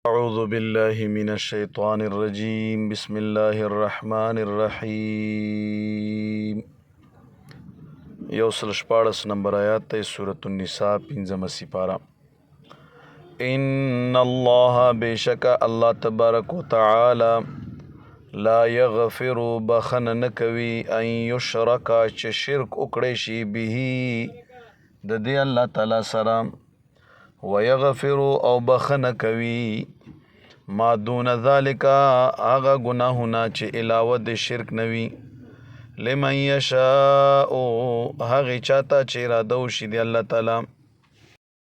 أعوذ بالله من الشيطان الرجيم بسم الله الرحمن الرحيم یوسل شپاړس نمبر آیات ته سورة النساء پنځمه سپاره. ان الله بشک الله تبارک وتعالى لا يغفر بخن نکوي ان يشرك چې شرک وکړي شي به د دې الله تعالی سره ويغفر او بخن کوي ما دون ذلك هغه گناهونه چې علاوه د شرک نوي لمن یشاء هغه چاته چې اراده وشي دی الله تعالی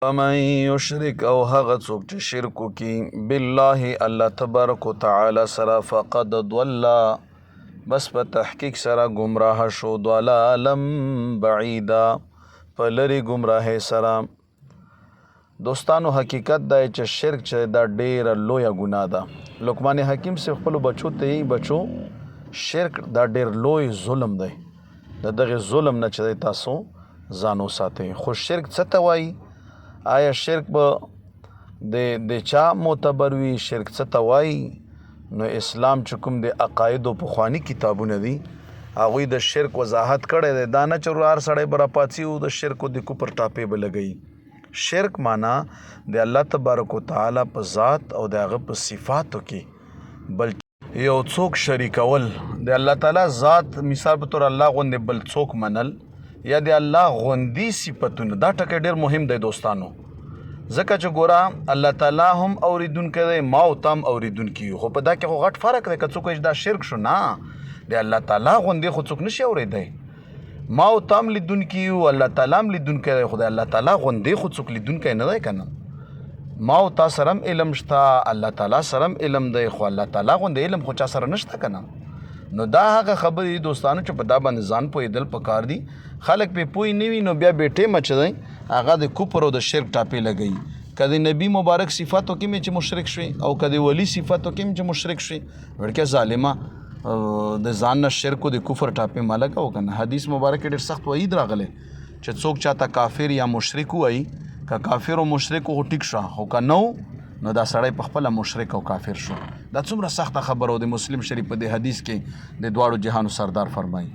ومن یشرک او هغه څوک چې شرک وکړي بالله الله تبارک وتعالى سره فقد ضل بس په تحقیق سره گمراه شو ضلالا بعیدا په لري گمراه سره. دوستانو حقیقت دا چې شرک چې دا ډیره لویه ګناه ده. لقمان حکیم سے خپل بچو ته یې بچو شرک دا ډیر لوی ظلم دی. د دغه ظلم نه چې تاسو ځان وساتئ. خو شرک څه ته وایي؟ آیا شرک به د چا معتبر وي؟ شرک څه ته وایي؟ نو اسلام چې کوم د عقایدو پخواني کتابونه دي هغوی د شرک وضاحت کړی دی. دا نه چې هر سړی به راپاڅي او د شرکو د کفر ټاپې به لګوي. شرک معنا د الله تبارک وتعالی په ذات او د هغه په صفاتو کې بل یو څوک شریکول، د الله تعالی ذات مثال په تور الله غوندې بل څوک منل یا د الله غوندي صفتونه، دا ټکی ډېر مهم دی دوستانو. ځکه چې ګوره الله تعالی هم اوریدونکی دی، ما او تم اوریدونکي یو، خو په دا کې خو غټ فرق دی. که څوک دا شرک شو، نه د الله تعالی غوندې خو څوک نشي اوریدی. ما او تام لیدونکی یو، الله تعالی هم لیدونکی دی، خو د الله تعالی غوندې خو څوک لیدونکی نه دی که نه. ما او تا سره هم علم شته، الله تعالی سره هم علم دی، خو الله تعالی غوندې علم خو چا سره نشته که نه. نو دا هغه خبرې دي دوستانو چې په دا باندې ځان پوهېدل پکار دي. خلک پې پوه نه وي نو بیا بې ټیمه چې دی هغه د کفر او د شرک ټاپې لګوي. که د نبي مبارک صفاتو کې مې چې مشرک شوي او که د ولی صفاتو کې مې چې مشرک شوي، وړکې ظالمه د ځان نه شرک او د کفر ټاپې ما لګوه که نه. حدیث مبارک کې ډېر سخت وعید راغلی چې څوک چاته کافر یا مشرک ووایي، که کافر او مشرک خو ټیک شوه، خو که نه نو دا سړی په خپله مشرک او کافر شو. دا څومره سخته خبره او د مسلم شریف په دې حدیث کې د دواړو جهانو سردار فرمایي.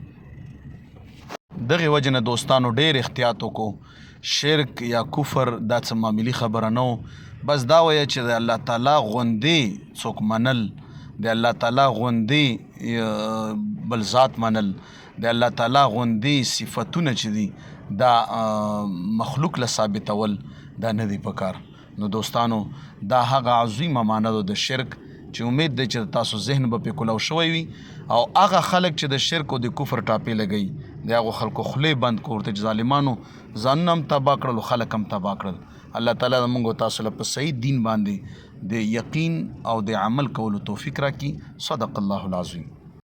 دغې وجې نه دوستانو ډېر احتیاط وکړو. شرک یا کفر دا څه معمولي خبره نه و. بس دا وایه چې د الله تعالی غوندې څوک منل، د الله تعالی غوندې بل ذات منل، د الله تعالی غوندې صفتونه چې دي دا مخلوق له ثابتول دا نه دی پکار. نو دوستانو دا هغه عظیمه معنا ده د شرک چې امید دی چې تاسو ذهن به پې کولو شوی وي. او هغه خلک چې د شرک او د کفر ټاپې لګوي د هغو خلکو خولې بند کړو ورته چې ظالمانو ځانونه هم تباه کړل او خلک هم تباه کړل. الله تعالی زموږ او تاسو له په صحیح دین باندې د یقین او د عمل کولو توفیق راکړي. صدق الله العظیم.